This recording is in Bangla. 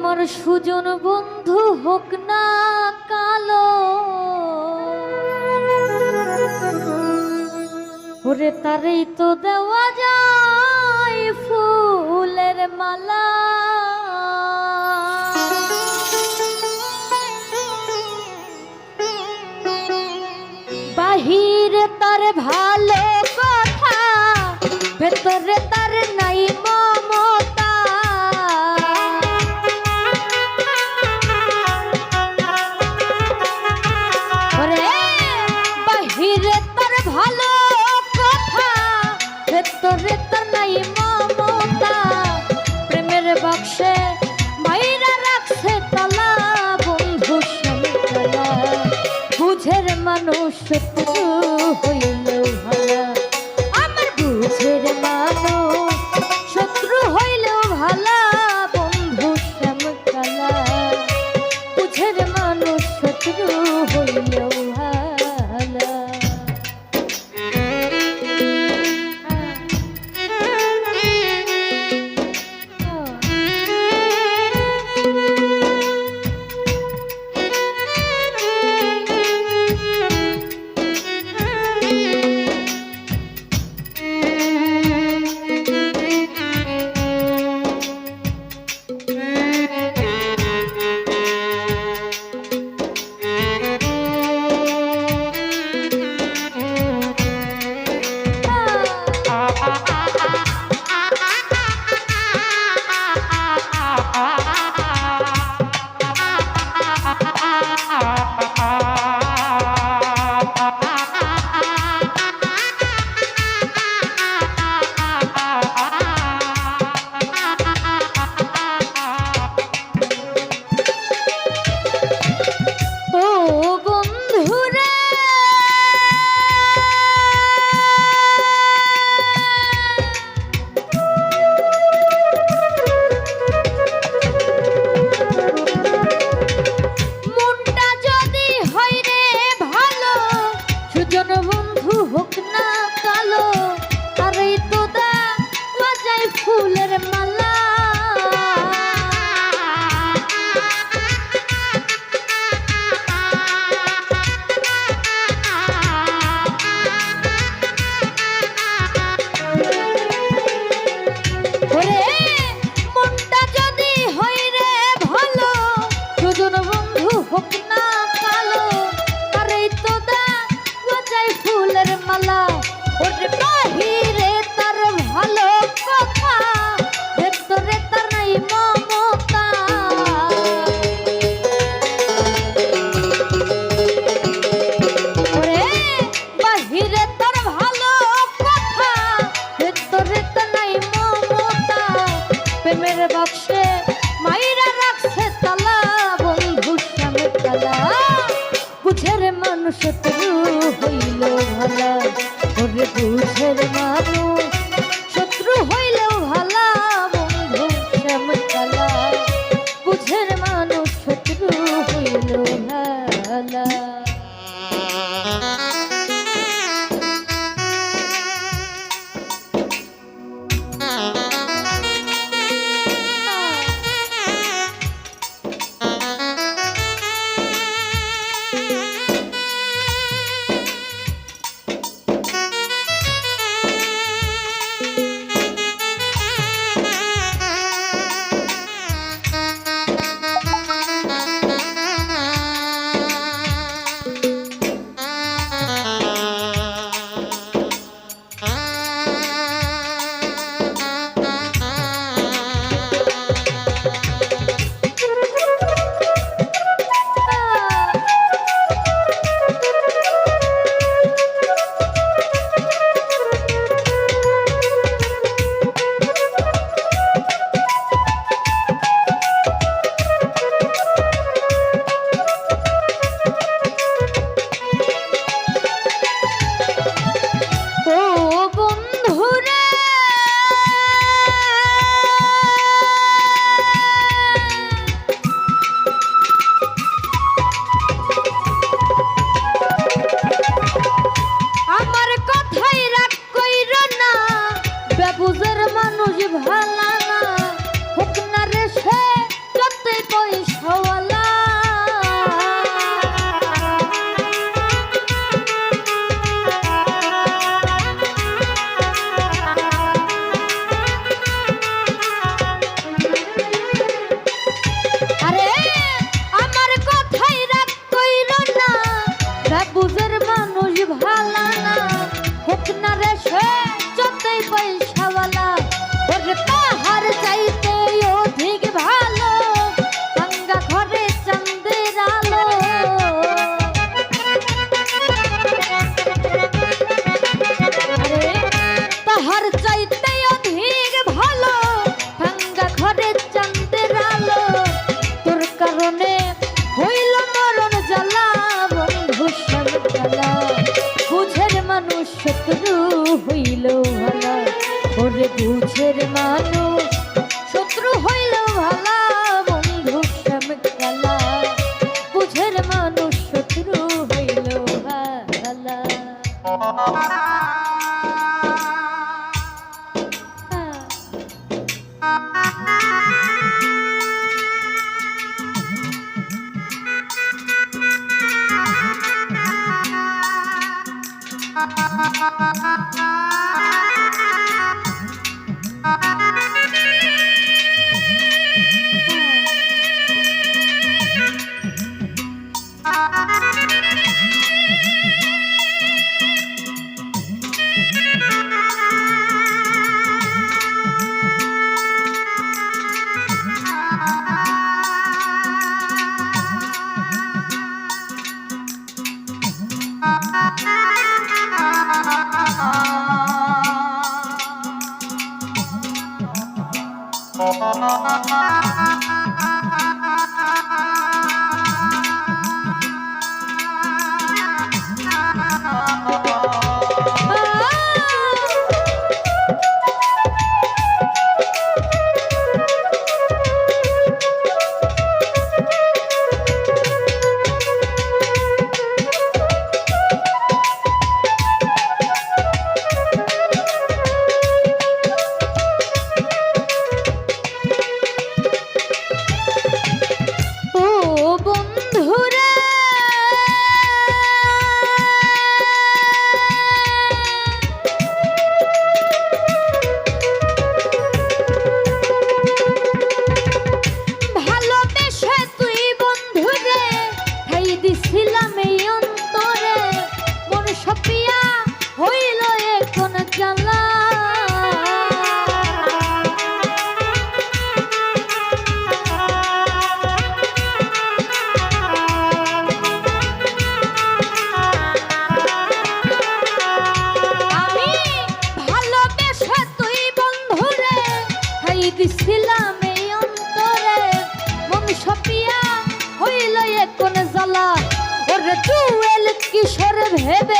আমার সুজন বন্ধু হোক না কালো, ওরে তারেই তো দেওয়া যায় ফুলের মালা। বাহিরে তার ভালো কথা, ভেতরে তার নাই মমতা। ওরে বাহিরে তার ভালো কথা, ভেতরে তার নাই মমতা। প্রেমের বাক্সে মাইরা রাখছে তালা, বন্ধু শ্যামতলা। বুঝের মানুষ শত্রু হইলেও ভালা, আমার বুঝের মানুষ শত্রু হইলেও ভালা, বন্ধু শ্যামতলা। বুঝের মানুষ শত্রু হইলেও ভালা। ফুলের মালা। ওরে মনটা যদি হয় রে ভালো, সুজন বন্ধু হোক না কালো, আরে তো দা বাজাই ফুলের মালা। ওরে বাহিরে তার ভালো কথা, ভেতরে তার নাই মমতা। ওরে বাহিরে তার ভালো কথা, ভেতরে তার নাই মমতা। প্রেমের বাক্সে মাইরা রাখছে তালা, বন্ধু শ্যামতলা। বুঝের মানুষ শত্রু হইল ভালা, ওরে বুঝের মানুষ শত্রু হইলেও ভালা, বন্ধু শ্যামতলা। বুঝের মানুষ শত্রু হইলেও ভালা। বুঝের মানুষ ভালা না হোক না রে সে যতই পয়সাওয়ালা ওরে তাহার চাইতে অধিক ভালো ভাঙ্গা ঘরে চাঁদের আলো আরে তাহার চাইতে অধিক ভালো ভাঙ্গা ঘরে চাঁদের আলো তোর কারণে হইল মরণ জ্বালা বন্ধু শ্যামকালা বুঝের মানুষ শত্রু হইল ভালা ওরে বুঝের মানুষ শত্রু হইল ভালা বন্ধু শ্যামকালা বুঝের মানুষ শত্রু হইল ভালা দিছিলাম এই অন্তরে মন সপিয়া হইল কোন জ্বালা ওরে টুয়েল কিশোর ভেবে